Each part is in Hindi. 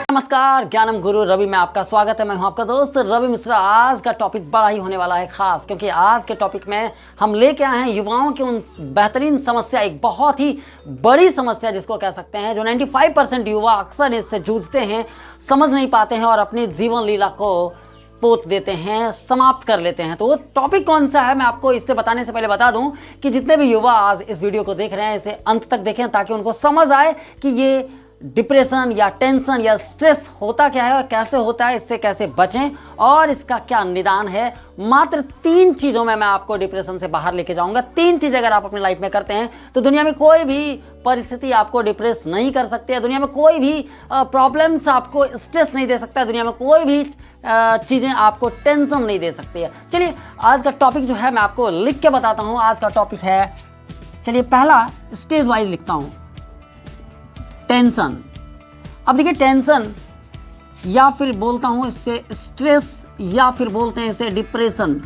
नमस्कार, ज्ञानम गुरु रवि में आपका स्वागत है। मैं हूं आपका दोस्त रवि मिश्रा। आज का टॉपिक बड़ा ही होने वाला है खास, क्योंकि आज के टॉपिक में हम लेके आए हैं युवाओं की उन बेहतरीन समस्या, एक बहुत ही बड़ी समस्या जिसको कह सकते हैं, जो 95% युवा अक्सर इससे जूझते हैं, समझ नहीं पाते हैं और अपनी जीवन लीला को पोत देते हैं, समाप्त कर लेते हैं। तो वो टॉपिक कौन सा है, मैं आपको इससे बताने से पहले बता दूं कि जितने भी युवा आज इस वीडियो को देख रहे हैं, इसे अंत तक देखें ताकि उनको समझ आए कि ये डिप्रेशन या टेंशन या स्ट्रेस होता क्या है और कैसे होता है, इससे कैसे बचें और इसका क्या निदान है। मात्र 3 चीज़ों में मैं आपको डिप्रेशन से बाहर लेके जाऊंगा। 3 चीज़ अगर आप अपनी लाइफ में करते हैं तो दुनिया में कोई भी परिस्थिति आपको डिप्रेस नहीं कर सकती है, दुनिया में कोई भी प्रॉब्लम्स आपको स्ट्रेस नहीं दे सकता है, दुनिया में कोई भी चीज़ें आपको टेंशन नहीं दे सकती है। चलिए आज का टॉपिक जो है मैं आपको लिख के बताता हूँ। आज का टॉपिक है, चलिए पहला स्टेज वाइज लिखता हूँ, टेंशन। अब देखिए टेंशन या फिर बोलता हूं इससे स्ट्रेस या फिर बोलते हैं इसे डिप्रेशन।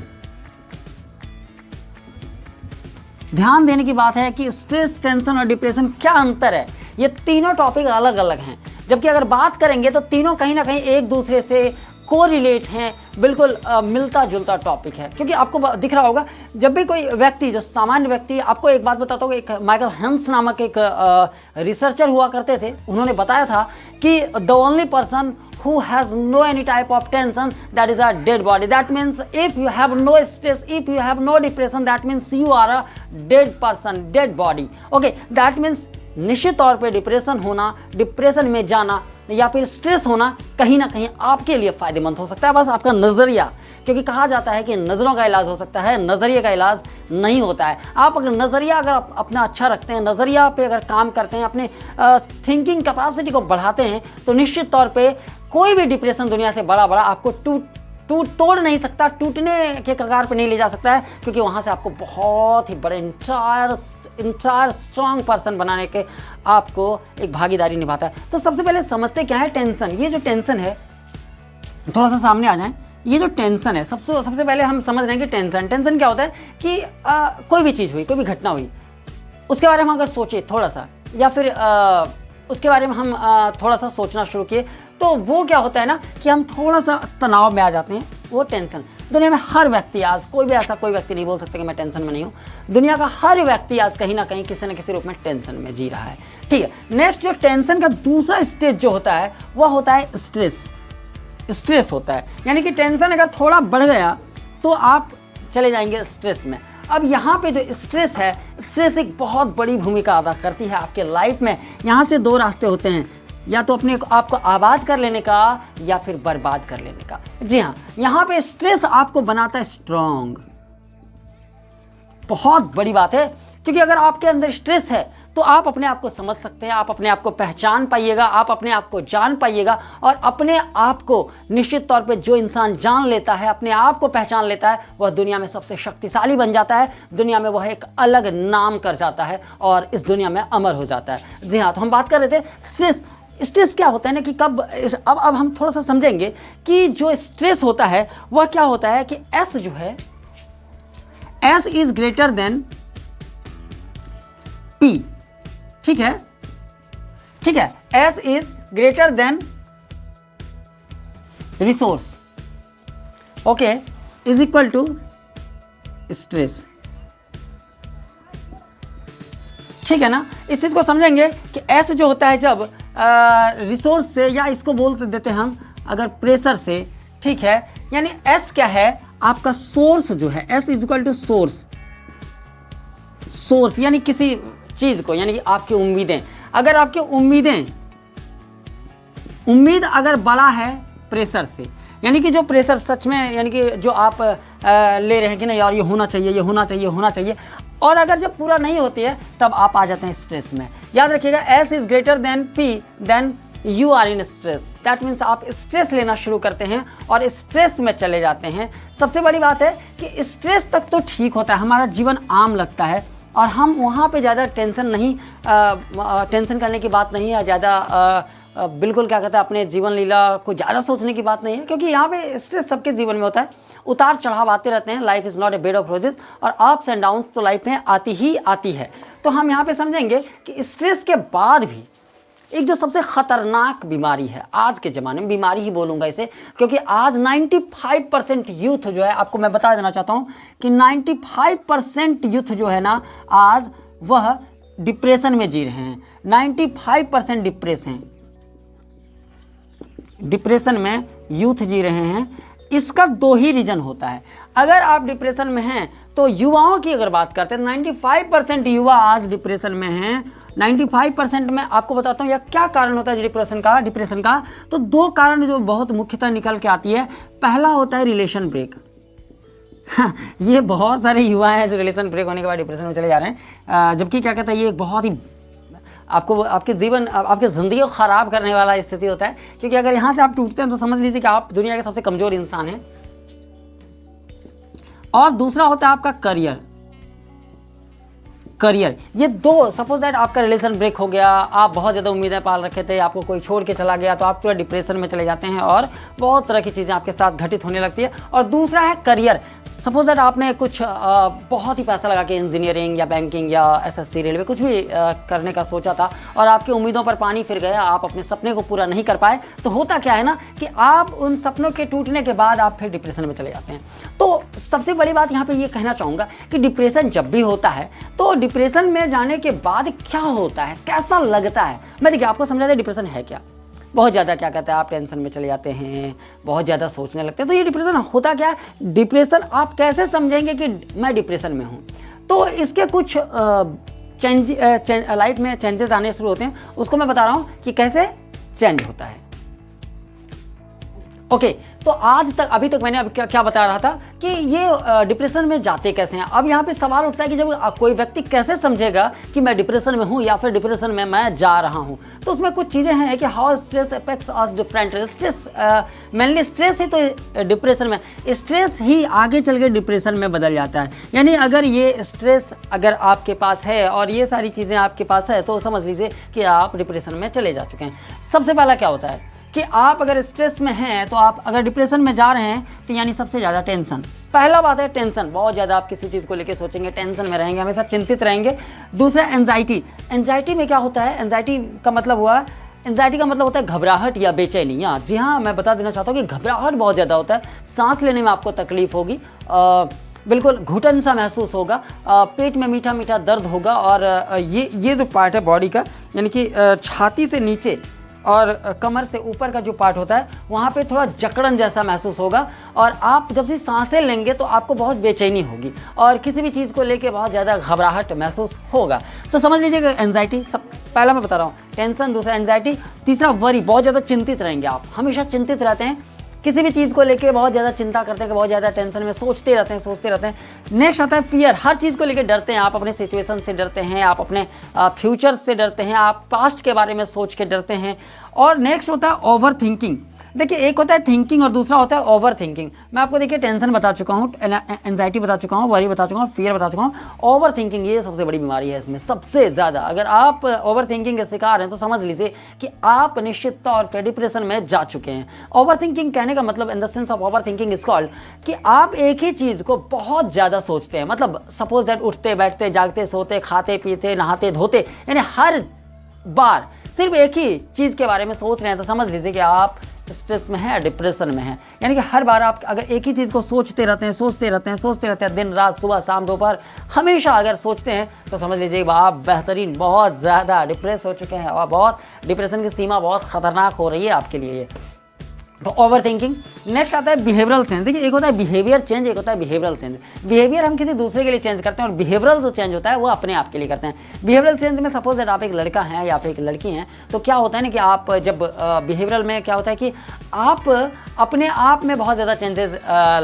ध्यान देने की बात है कि स्ट्रेस, टेंशन और डिप्रेशन क्या अंतर है। ये तीनों टॉपिक अलग अलग हैं, जबकि अगर बात करेंगे तो तीनों कहीं ना कहीं एक दूसरे से कोरिलेट हैं, बिल्कुल मिलता जुलता टॉपिक है। क्योंकि आपको दिख रहा होगा जब भी कोई व्यक्ति, जो सामान्य व्यक्ति, आपको एक बात बताता हूँ, एक माइकल हंस नामक एक रिसर्चर हुआ करते थे, उन्होंने बताया था कि the only person who has no any type of tension, that is a dead body. That means if you have no stress, if you have no depression, that means you are a dead person, dead body. Okay, that means निश्चित तौर पे डिप्रेशन होना, डिप्रेशन में जाना या फिर स्ट्रेस होना कहीं ना कहीं आपके लिए फायदेमंद हो सकता है। बस आपका नज़रिया, क्योंकि कहा जाता है कि नज़रों का इलाज हो सकता है, नज़रिए का इलाज नहीं होता है। आप अगर नज़रिया अगर अपना अच्छा रखते हैं, नज़रिया पे अगर काम करते हैं, अपने थिंकिंग कैपेसिटी को बढ़ाते हैं, तो निश्चित तौर पे कोई भी डिप्रेशन दुनिया से बड़ा आपको तोड़ नहीं सकता, टूटने के कगार पे नहीं ले जा सकता है, क्योंकि वहाँ से आपको बहुत ही बड़े इंटायर स्ट्रॉन्ग पर्सन बनाने के आपको एक भागीदारी निभाता है। तो सबसे पहले समझते क्या है टेंशन। ये जो टेंशन है, थोड़ा सा सामने आ जाएं। ये जो टेंशन है, सबसे पहले हम समझ रहे हैं कि टेंशन क्या होता है कि कोई भी चीज़ हुई, कोई भी घटना हुई, उसके बारे में अगर सोचे थोड़ा सा, या फिर उसके बारे में हम थोड़ा सा सोचना शुरू किए, तो वो क्या होता है ना कि हम थोड़ा सा तनाव में आ जाते हैं। वो टेंशन दुनिया में हर व्यक्ति, आज कोई व्यक्ति नहीं बोल सकता कि मैं टेंशन में नहीं हूँ। दुनिया का हर व्यक्ति आज कहीं ना कहीं किसी न किसी रूप में टेंशन में जी रहा है। ठीक है, नेक्स्ट जो टेंशन का दूसरा स्टेज जो होता है वह होता है स्ट्रेस होता है। यानी कि टेंशन अगर थोड़ा बढ़ गया तो आप चले जाएंगे स्ट्रेस में। अब यहाँ पे जो स्ट्रेस है, स्ट्रेस एक बहुत बड़ी भूमिका अदा करती है आपके लाइफ में। यहाँ से 2 रास्ते होते हैं, या तो अपने आपको आबाद कर लेने का या फिर बर्बाद कर लेने का। जी हाँ, यहाँ पे स्ट्रेस आपको बनाता है स्ट्रॉन्ग। बहुत बड़ी बात है, क्योंकि अगर आपके अंदर स्ट्रेस है तो आप अपने आप को समझ सकते हैं, आप अपने आप को पहचान पाइएगा, आप अपने आप को जान पाइएगा। और अपने आप को निश्चित तौर पे जो इंसान जान लेता है, अपने आप को पहचान लेता है, वह दुनिया में सबसे शक्तिशाली बन जाता है। दुनिया में वह एक अलग नाम कर जाता है और इस दुनिया में अमर हो जाता है। जी हाँ, तो हम बात कर रहे थे स्ट्रेस क्या होता है ना कि अब हम थोड़ा सा समझेंगे कि जो स्ट्रेस होता है वह क्या होता है कि एस जो है, S is greater than P. ठीक है, S is greater than resource, okay, is equal to stress. ठीक है ना, इस चीज को समझेंगे कि एस जो होता है जब रिसोर्स से, या इसको बोल देते हैं हम अगर प्रेशर से, ठीक है, यानी एस क्या है, आपका सोर्स जो है, S is equal to source यानी किसी चीज को, यानी कि आपकी उम्मीदें, अगर आपकी उम्मीद अगर बड़ा है प्रेशर से, यानी कि जो प्रेशर सच में, यानी कि जो आप ले रहे हैं कि नहीं यार ये होना चाहिए, और अगर जब पूरा नहीं होती है तब आप आ जाते हैं स्ट्रेस में। याद रखिएगा, S is greater than P, then you are in stress. That means आप स्ट्रेस लेना शुरू करते हैं और स्ट्रेस में चले जाते हैं। सबसे बड़ी बात है कि स्ट्रेस तक तो ठीक होता है, हमारा जीवन आम लगता है और हम वहाँ पे ज़्यादा टेंशन करने की बात नहीं है, ज़्यादा बिल्कुल क्या कहते हैं अपने जीवन लीला को ज़्यादा सोचने की बात नहीं है, क्योंकि यहाँ पे स्ट्रेस सबके जीवन में होता है, उतार चढ़ाव आते रहते हैं। Life is not a bed of roses, और अप्स एंड डाउन्स तो लाइफ में आती ही आती है। तो हम यहाँ पे समझेंगे कि स्ट्रेस के बाद भी एक जो सबसे खतरनाक बीमारी है आज के ज़माने में, बीमारी ही बोलूँगा इसे, क्योंकि आज 95% यूथ जो है, आपको मैं बता देना चाहता हूँ कि 95% यूथ जो है ना आज वह डिप्रेशन में जी रहे हैं। 95% डिप्रेशन में यूथ जी रहे हैं। इसका दो ही रीज़न होता है। अगर आप डिप्रेशन में हैं तो युवाओं की अगर बात करते हैं, 95% युवा आज डिप्रेशन में हैं। 95% में आपको बताता हूँ यह क्या कारण होता है डिप्रेशन का। तो दो कारण जो बहुत मुख्यतः निकल के आती है। पहला होता है रिलेशन ब्रेक। ये बहुत सारे युवा हैं जो रिलेशन ब्रेक होने के बाद डिप्रेशन में चले जा रहे हैं, जबकि क्या कहता है ये एक बहुत ही आपको आपके ज़िंदगी को ख़राब करने वाला स्थिति होता है, क्योंकि अगर यहाँ से आप टूटते हैं तो समझ लीजिए कि आप दुनिया के सबसे कमज़ोर इंसान हैं। और दूसरा होता है आपका करियर। ये दो, सपोज दैट आपका रिलेशन ब्रेक हो गया, आप बहुत ज़्यादा उम्मीदें पाल रखे थे, आपको कोई छोड़ के चला गया, तो आप पूरा डिप्रेशन में चले जाते हैं और बहुत तरह की चीज़ें आपके साथ घटित होने लगती है। और दूसरा है करियर। सपोज दैट आपने कुछ बहुत ही पैसा लगा के इंजीनियरिंग या बैंकिंग या एसएससी रेलवे कुछ भी करने का सोचा था, और आपकी उम्मीदों पर पानी फिर गया, आप अपने सपने को पूरा नहीं कर पाए। तो होता क्या है ना कि आप उन सपनों के टूटने के बाद आप फिर डिप्रेशन में चले जाते हैं। तो सबसे बड़ी बात यहाँ पे ये कहना चाहूँगा कि डिप्रेशन जब भी होता है तो डिप्रेशन में जाने के बाद क्या होता है, कैसा लगता है, मैं देखिए आपको समझा दे डिप्रेशन है क्या। बहुत ज़्यादा क्या कहते हैं आप टेंशन में चले जाते हैं, बहुत ज़्यादा सोचने लगते हैं। तो ये डिप्रेशन होता क्या है, डिप्रेशन आप कैसे समझेंगे कि मैं डिप्रेशन में हूँ। तो इसके कुछ लाइफ में चेंजेस आने शुरू होते हैं, उसको मैं बता रहा हूँ कि कैसे चेंज होता है। ओके, तो आज तक अभी तक मैंने अब क्या बता रहा था कि ये डिप्रेशन में जाते कैसे हैं। अब यहाँ पे सवाल उठता है कि जब कोई व्यक्ति कैसे समझेगा कि मैं डिप्रेशन में हूँ या फिर डिप्रेशन में मैं जा रहा हूँ। तो उसमें कुछ चीज़ें हैं कि how stress affects us different. Stress mainly stress ही तो डिप्रेशन में, स्ट्रेस ही आगे चल के डिप्रेशन में बदल जाता है। यानी अगर ये स्ट्रेस अगर आपके पास है और ये सारी चीज़ें आपके पास है तो समझ लीजिए कि आप डिप्रेशन में चले जा चुके हैं। सबसे पहला क्या होता है कि आप अगर स्ट्रेस में हैं तो आप अगर डिप्रेशन में जा रहे हैं तो यानी सबसे ज़्यादा टेंशन। पहला बात है टेंशन, बहुत ज़्यादा आप किसी चीज़ को लेकर सोचेंगे, टेंशन में रहेंगे, हमेशा चिंतित रहेंगे। दूसरा एंजाइटी। एंजाइटी में क्या होता है, एंजाइटी का मतलब होता है घबराहट या बेचैनी। जी हाँ, मैं बता देना चाहता हूँ कि घबराहट बहुत ज़्यादा होता है, सांस लेने में आपको तकलीफ होगी, बिल्कुल घुटन सा महसूस होगा, पेट में मीठा मीठा दर्द होगा, और ये जो पार्ट है बॉडी का, यानी कि छाती से नीचे और कमर से ऊपर का जो पार्ट होता है वहाँ पे थोड़ा जकड़न जैसा महसूस होगा। और आप जब से सांसें लेंगे तो आपको बहुत बेचैनी होगी और किसी भी चीज़ को लेके बहुत ज़्यादा घबराहट महसूस होगा। तो समझ लीजिए एंजाइटी, सब पहला मैं बता रहा हूँ, टेंशन, दूसरा एंजाइटी, तीसरा वरी, बहुत ज़्यादा चिंतित रहेंगे आप, हमेशा चिंतित रहते हैं, किसी भी चीज़ को लेके बहुत ज़्यादा चिंता करते हैं, बहुत ज़्यादा टेंशन में सोचते रहते हैं। नेक्स्ट आता है फियर, हर चीज़ को लेके डरते हैं आप, अपने सिचुएशन से डरते हैं, आप अपने फ्यूचर से डरते हैं, आप पास्ट के बारे में सोच के डरते हैं। और नेक्स्ट होता है ओवर थिंकिंग। देखिए, एक होता है थिंकिंग और दूसरा होता है ओवर थिंकिंग। मैं आपको देखिए टेंशन बता चुका हूँ, एंजाइटी बता चुका हूँ, वरी बता चुका हूँ, फियर बता चुका हूँ। ओवर थिंकिंग ये सबसे बड़ी बीमारी है इसमें, सबसे ज़्यादा। अगर आप ओवर थिंकिंग के शिकार हैं तो समझ लीजिए कि आप निश्चित तौर पर डिप्रेशन में जा चुके हैं। ओवर थिंकिंग कहने का मतलब, in the sense of over thinking is called, कि आप एक ही चीज़ को बहुत ज़्यादा सोचते हैं। मतलब सपोज दैट उठते बैठते जागते सोते खाते पीते नहाते धोते, यानी हर बार सिर्फ एक ही चीज़ के बारे में सोच रहे हैं, तो समझ लीजिए कि आप स्ट्रेस में है, डिप्रेशन में है। यानी कि हर बार आप अगर एक ही चीज़ को सोचते रहते हैं दिन रात सुबह शाम दोपहर, हमेशा अगर सोचते हैं तो समझ लीजिए आप बेहतरीन, बहुत ज़्यादा डिप्रेस हो चुके हैं और बहुत डिप्रेशन की सीमा बहुत ख़तरनाक हो रही है आपके लिए ये। तो ओवर थिंकिंग। नेक्स्ट आता है बिहेवियरल चेंज। देखिए, एक होता है बिहेवियर चेंज, एक होता है बिहेवियरल चेंज। बिहेवियर हम किसी दूसरे के लिए चेंज करते हैं और बिहेवियरल जो चेंज होता है वो अपने आप के लिए करते हैं। बिहेवियरल चेंज में सपोज दैट आप एक लड़का हैं या फिर एक लड़की हैं, तो क्या होता है ना कि आप जब बिहेवियरल में क्या होता है कि आप अपने आप में बहुत ज़्यादा चेंजेस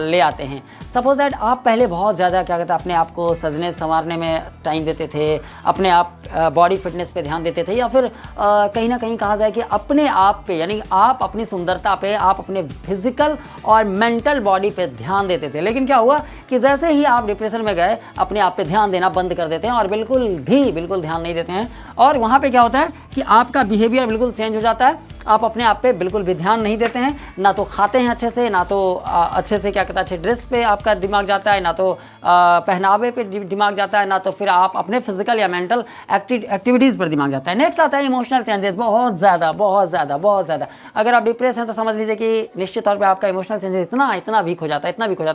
ले आते हैं। सपोज दैट आप पहले बहुत ज़्यादा क्या कहते हैं अपने आप को सजने संवारने में टाइम देते थे, अपने आप बॉडी फिटनेस पे ध्यान देते थे, या फिर कहीं ना कहीं कहा जाए कि अपने आप पे, यानी आप अपनी सुंदरता पे, आप अपने फिजिकल और मेंटल बॉडी पे ध्यान देते थे। लेकिन क्या हुआ कि जैसे ही आप डिप्रेशन में गए, अपने आप पे ध्यान देना बंद कर देते हैं और बिल्कुल ध्यान नहीं देते हैं। और वहाँ पे क्या होता है कि आपका बिहेवियर बिल्कुल चेंज हो जाता है, आप अपने आप पे बिल्कुल भी ध्यान नहीं देते हैं, ना तो खाते हैं अच्छे से, ना तो अच्छे से क्या कहता है अच्छे ड्रेस पे आपका दिमाग जाता है, ना तो पहनावे पे दिमाग जाता है, ना तो फिर आप अपने फिजिकल या मेंटल एक्टिविटीज़ पर दिमाग जाता है। नेक्स्ट आता है इमोशनल चेंजेस, बहुत ज़्यादा। अगर आप डिप्रेस हैं तो समझ लीजिए कि निश्चित तौर पे आपका इमोशनल चेंजेस इतना वीक हो जाता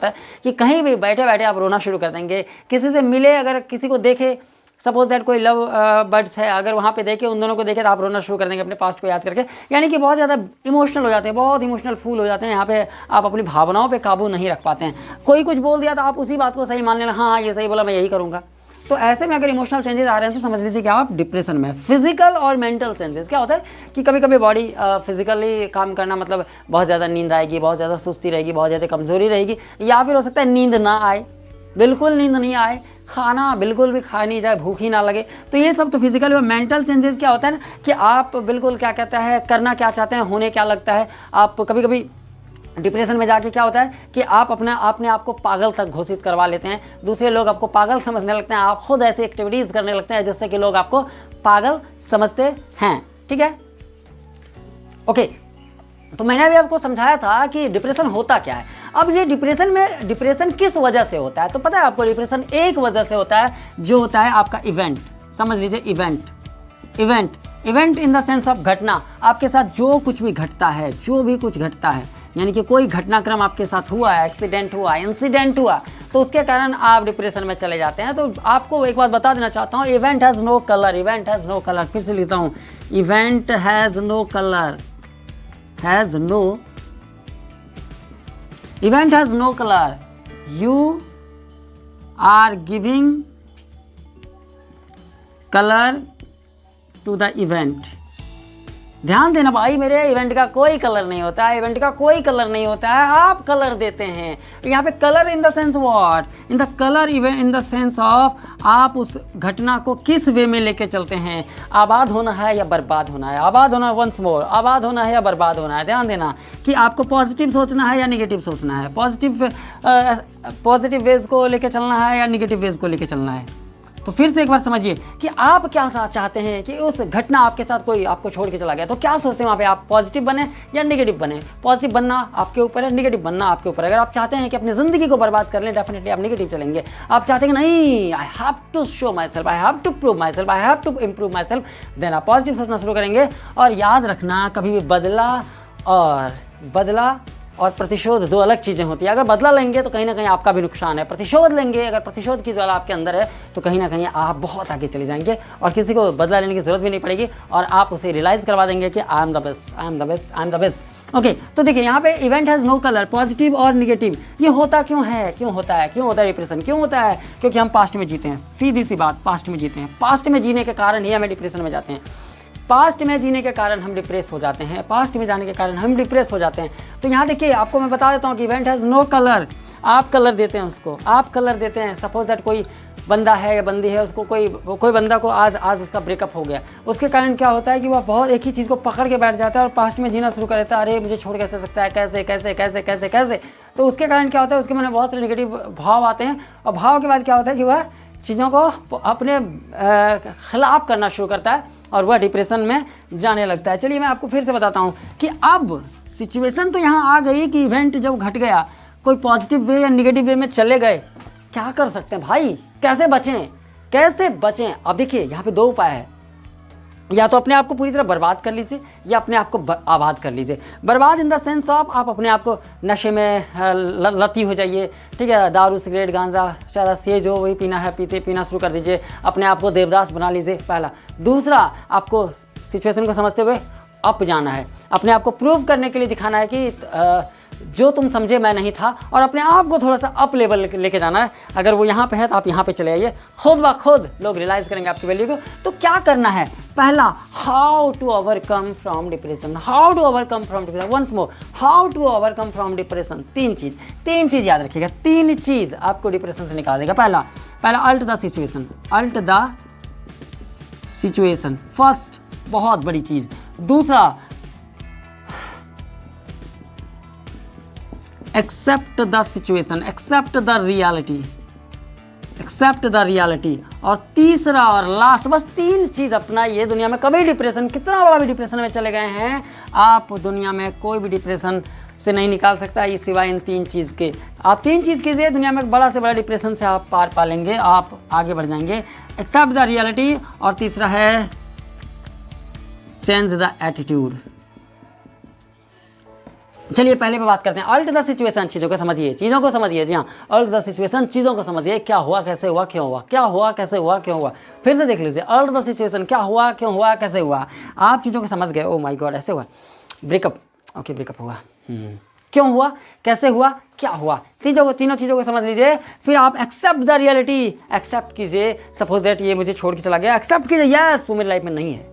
है कि कहीं भी बैठे बैठे आप रोना शुरू कर देंगे। किसी से मिले, अगर किसी को देखे, सपोज दैट कोई लव बर्ड्स है, अगर वहाँ पे देखे, उन दोनों को देखे तो आप रोना शुरू कर देंगे अपने पास्ट को याद करके। यानी कि बहुत ज़्यादा इमोशनल हो जाते हैं, बहुत इमोशनल फूल हो जाते हैं। यहाँ पे आप अपनी भावनाओं पे काबू नहीं रख पाते हैं। कोई कुछ बोल दिया तो आप उसी बात को सही मान लेना, हाँ ये सही बोला, मैं यही करूँगा। तो ऐसे में अगर इमोशनल चेंजेस आ रहे हैं तो समझ लीजिए कि आप डिप्रेशन में। फिजिकल और मेंटल चेंजेस क्या होता है कि कभी कभी बॉडी फिजिकली काम करना, मतलब बहुत ज़्यादा नींद आएगी, बहुत ज़्यादा सुस्ती रहेगी, बहुत ज़्यादा कमजोरी रहेगी, या फिर हो सकता है नींद ना आए, बिल्कुल नींद नहीं आए, खाना बिल्कुल भी खा नहीं जाए, भूख ही ना लगे। तो ये सब तो फिजिकल। और मेंटल चेंजेस क्या होता है ना कि आप बिल्कुल क्या कहता है करना क्या चाहते हैं, होने क्या लगता है। आप कभी कभी डिप्रेशन में जाके क्या होता है कि आप अपने आप को पागल तक घोषित करवा लेते हैं, दूसरे लोग आपको पागल समझने लगते हैं, आप खुद ऐसी एक्टिविटीज़ करने लगते हैं जिससे कि लोग आपको पागल समझते हैं। ठीक है, ओके। तो मैंने अभी आपको समझाया था कि डिप्रेशन होता क्या है। अब ये डिप्रेशन किस वजह से होता है, तो पता है आपको डिप्रेशन एक वजह से होता है, जो होता है आपका इवेंट। समझ लीजिए event in the sense of घटना। आपके साथ जो कुछ भी घटता है, जो भी कुछ घटता है, यानी कि कोई घटनाक्रम आपके साथ हुआ है, एक्सीडेंट हुआ, इंसिडेंट हुआ, तो उसके कारण आप डिप्रेशन में चले जाते हैं। तो आपको एक बात बता देना चाहता हूँ, इवेंट हैज़ नो कलर। फिर से लिखता हूँ, event has no colour, event has no color. You are giving color to the event. ध्यान देना भाई मेरे, इवेंट का कोई कलर नहीं होता है, आप कलर देते हैं। यहाँ पे colour in the sense what, in the colour event in the sense of आप उस घटना को किस वे में लेके चलते हैं। आबाद होना है या बर्बाद होना है, आबाद होना, वंस मोर, आबाद होना है या बर्बाद होना है। ध्यान देना कि आपको पॉजिटिव सोचना है या निगेटिव सोचना है, पॉजिटिव वेज को लेके चलना है या निगेटिव वेज को लेके चलना है। तो फिर से एक बार समझिए कि आप क्या चाहते हैं कि उस घटना आपके साथ कोई आपको छोड़ के चला गया, तो क्या सोचते हैं वहाँ पे, आप पॉजिटिव बने या नेगेटिव बने। पॉजिटिव बनना आपके ऊपर है, नेगेटिव बनना आपके ऊपर है। अगर आप चाहते हैं कि अपनी ज़िंदगी को बर्बाद कर लें, डेफिनेटली आप नेगेटिव चलेंगे। आप चाहते हैं कि नहीं, I have to show myself, I have to prove myself, I have to improve myself, then आप पॉजिटिव सोचना शुरू करेंगे। और याद रखना, कभी भी बदला और प्रतिशोध दो अलग चीज़ें होती है। अगर बदला लेंगे तो कहीं ना कहीं आपका भी नुकसान है, प्रतिशोध लेंगे, अगर प्रतिशोध की ज्वाला आपके अंदर है तो कहीं ना कहीं आप बहुत आगे चले जाएंगे और किसी को बदला लेने की ज़रूरत भी नहीं पड़ेगी और आप उसे रियलाइज़ करवा देंगे कि I am the best. Okay, तो देखिए यहाँ पे event has no colour, positive और निगेटिव। ये होता क्यों है डिप्रेशन क्यों होता है? क्योंकि हम पास्ट में जीते हैं, सीधी सी बात, पास्ट में जीते हैं। पास्ट में जीने के कारण ही हमें डिप्रेशन में जाते हैं, पास्ट में जीने के कारण हम डिप्रेस हो जाते हैं, पास्ट में जाने के कारण हम डिप्रेस हो जाते हैं। तो यहाँ देखिए, आपको मैं बता देता हूँ कि इवेंट हैज़ नो कलर, आप कलर देते हैं उसको, आप कलर देते हैं। सपोज दैट कोई बंदा है या बंदी है, उसको कोई बंदा को आज उसका ब्रेकअप हो गया, उसके कारण क्या होता है कि वह बहुत एक ही चीज़ को पकड़ के बैठ जाता है और पास्ट में जीना शुरू कर देता है। अरे मुझे छोड़ कैसे सकता है, कैसे। तो उसके कारण क्या होता है, उसके मन में बहुत सारे नेगेटिव भाव आते हैं और भाव के बाद क्या होता है कि वह चीज़ों को अपने खिलाफ करना शुरू करता है और वह डिप्रेशन में जाने लगता है। चलिए मैं आपको फिर से बताता हूँ कि अब सिचुएशन तो यहाँ आ गई कि इवेंट जब घट गया, कोई पॉजिटिव वे या नेगेटिव वे में चले गए, क्या कर सकते हैं भाई, कैसे बचें? अब देखिए यहाँ पे दो उपाय है, या तो अपने आप को पूरी तरह बर्बाद कर लीजिए या अपने आप को आबाद कर लीजिए। बर्बाद इन द सेंस ऑफ आप अपने आप को नशे में लती हो जाइए, ठीक है, दारू, सिगरेट, गांजा, चरस, ये जो वही पीना शुरू कर दीजिए, अपने आप को देवदास बना लीजिए, पहला। दूसरा, आपको सिचुएशन को समझते हुए अप जाना है, अपने आप को प्रूव करने के लिए दिखाना है कि जो तुम समझे मैं नहीं था, और अपने आप को थोड़ा सा अप लेवल लेके जाना है। अगर वो यहाँ पे है तो आप यहाँ पे चले आइए, खुद ब खुद लोग रियलाइज़ करेंगे आपकी वैल्यू को। तो क्या करना है? पहला, how to overcome from depression, once more, how to overcome from depression. तीन चीज़ याद रखिएगा, तीन चीज़ आपको डिप्रेशन से निकाल देगा। पहला अल्ट द सिचुएशन, फर्स्ट, बहुत बड़ी चीज़। दूसरा, accept the situation, accept the reality, accept the reality. और तीसरा और लास्ट, बस 3 चीज़ अपनाइए। दुनिया में कभी डिप्रेशन, कितना बड़ा भी डिप्रेशन में चले गए हैं आप, दुनिया में कोई भी डिप्रेशन से नहीं निकाल सकता ये सिवाय इन 3 चीज़ के। आप 3 चीज़ कीजिए, दुनिया में बड़ा से बड़ा डिप्रेशन से आप पार पा लेंगे, आप आगे बढ़ जाएंगे। एक्सेप्ट द रियलिटी, और तीसरा है चेंज द एटीट्यूड। चलिए पहले पे बात करते हैं। ऑल्ट द सिचुएशन, चीज़ों को समझिए, चीज़ों को समझिए। जी हाँ, ऑल्ट द सिचुएशन, चीज़ों को समझिए। क्या हुआ, कैसे हुआ, क्यों हुआ, क्या हुआ, कैसे हुआ, क्यों हुआ। फिर से देख लीजिए, ऑल्ट द सिचुएशन, क्या हुआ, क्यों हुआ, कैसे हुआ। आप चीज़ों को समझ गए, ओ माय गॉड ऐसे हुआ, ब्रेकअप, ओके ब्रेकअप हुआ, क्यों हुआ, कैसे हुआ, क्या हुआ, तीनों चीज़ों को समझ लीजिए। फिर आप एक्सेप्ट द रियलिटी, एक्सेप्ट कीजिए। सपोज दैट ये मुझे छोड़ के चला गया, एक्सेप्ट कीजिए, यस वो मेरी लाइफ में नहीं है,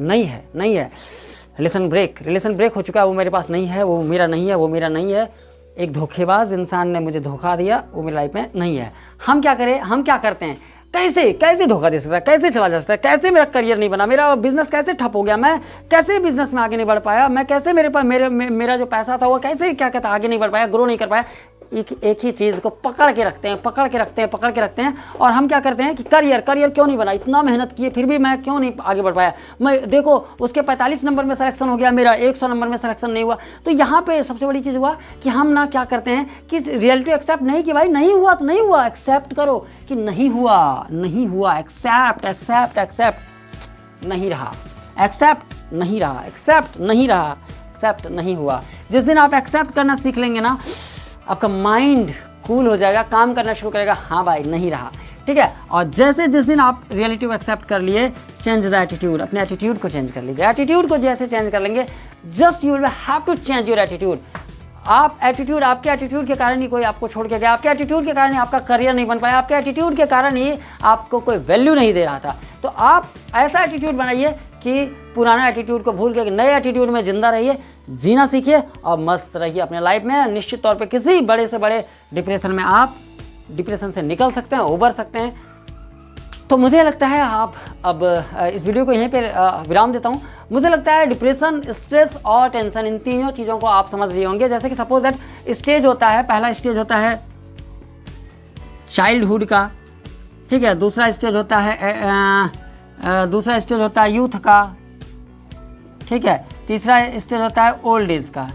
नहीं है, नहीं है। रिलेशन ब्रेक हो चुका है, वो मेरे पास नहीं है, वो मेरा नहीं है, वो मेरा नहीं है। एक धोखेबाज इंसान ने मुझे धोखा दिया, वो मेरी लाइफ में नहीं है। हम क्या करें, हम क्या करते हैं, कैसे धोखा दे सकता है, कैसे चला जा सकता है, कैसे मेरा करियर नहीं बना, मेरा बिजनेस कैसे ठप हो गया, मैं कैसे बिजनेस में आगे नहीं बढ़ पाया, मैं कैसे मेरे पास मेरा जो पैसा था वो कैसे क्या कहता आगे नहीं बढ़ पाया, ग्रो नहीं कर पाया। एक ही चीज़ को पकड़ के रखते हैं और हम क्या करते हैं कि करियर क्यों नहीं बना, इतना मेहनत किए फिर भी मैं क्यों नहीं आगे बढ़ पाया। मैं देखो उसके 45 नंबर में सिलेक्शन हो गया, मेरा 100 नंबर में सिलेक्शन नहीं हुआ। तो यहाँ पे सबसे बड़ी चीज़ हुआ कि हम ना क्या करते हैं कि रियलिटी एक्सेप्ट नहीं कि भाई नहीं हुआ तो नहीं हुआ, एक्सेप्ट करो कि नहीं हुआ, एक्सेप्ट नहीं रहा, एक्सेप्ट नहीं हुआ। जिस दिन आप एक्सेप्ट करना सीख लेंगे ना, आपका माइंड कूल हो जाएगा, काम करना शुरू करेगा, हाँ भाई नहीं रहा, ठीक है। और जिस दिन आप रियलिटी को एक्सेप्ट कर लिए, चेंज द एटीट्यूड, अपने एटीट्यूड को चेंज कर लीजिए। एटीट्यूड को जैसे चेंज कर लेंगे, just you will have to change your attitude. आपके एटीट्यूड के कारण ही कोई आपको छोड़ के गया, आपके एटीट्यूड के कारण ही आपका करियर नहीं बन पाया, आपके एटीट्यूड के कारण ही आपको कोई वैल्यू नहीं दे रहा था। तो आप ऐसा एटीट्यूड बनाइए कि पुराना एटीट्यूड को भूल के नए एटीट्यूड में जिंदा रहिए, जीना सीखिए और मस्त रहिए अपने लाइफ में। निश्चित तौर पे किसी बड़े से बड़े डिप्रेशन में आप डिप्रेशन से निकल सकते हैं, उबर सकते हैं। तो मुझे लगता है आप अब इस वीडियो को यहीं पे विराम देता हूँ। मुझे लगता है डिप्रेशन, स्ट्रेस और टेंशन, इन तीनों चीज़ों को आप समझ लिए होंगे। जैसे कि सपोज दैट स्टेज होता है, पहला स्टेज होता है चाइल्डहुड का, ठीक है। दूसरा स्टेज होता है यूथ का, ठीक है। तीसरा स्टेज होता है ओल्ड एज का।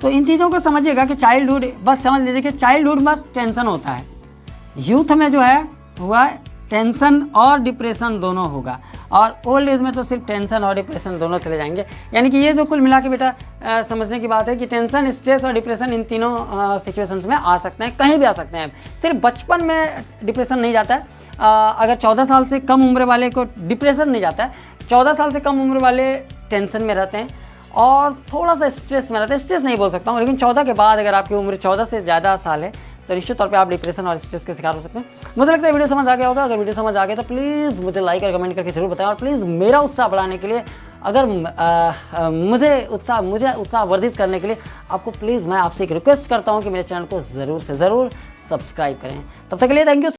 तो इन चीज़ों को समझिएगा कि चाइल्डहुड, बस समझ लीजिए कि चाइल्डहुड बस टेंशन होता है, यूथ में जो है हुआ टेंशन और डिप्रेशन दोनों होगा, और ओल्ड एज में तो सिर्फ टेंशन और डिप्रेशन दोनों चले जाएंगे। यानी कि ये जो कुल मिला के बेटा समझने की बात है कि टेंशन, स्ट्रेस और डिप्रेशन इन तीनों सिचुएशंस में आ सकते हैं, कहीं भी आ सकते हैं। सिर्फ बचपन में डिप्रेशन नहीं जाता है। अगर 14 साल से कम उम्र वाले को डिप्रेशन नहीं जाता है, 14 साल से कम उम्र वाले टेंशन में रहते हैं और थोड़ा सा स्ट्रेस में रहते हैं। स्ट्रेस नहीं बोल सकता हूँ, लेकिन 14 के बाद अगर आपकी उम्र 14 से ज़्यादा साल है तो निश्चित तौर पे आप डिप्रेशन और स्ट्रेस के शिकार हो सकते हैं। मुझे लगता है वीडियो समझ आ गया होगा। अगर वीडियो समझ आ गया तो प्लीज़ मुझे लाइक और कमेंट करके जरूर बताएं, और प्लीज़ मेरा उत्साह बढ़ाने के लिए, अगर मुझे उत्साह वर्धित करने के लिए आपको प्लीज़ मैं आपसे एक रिक्वेस्ट करता हूँ कि मेरे चैनल को ज़रूर से ज़रूर सब्सक्राइब करें। तब तक के लिए थैंक यू।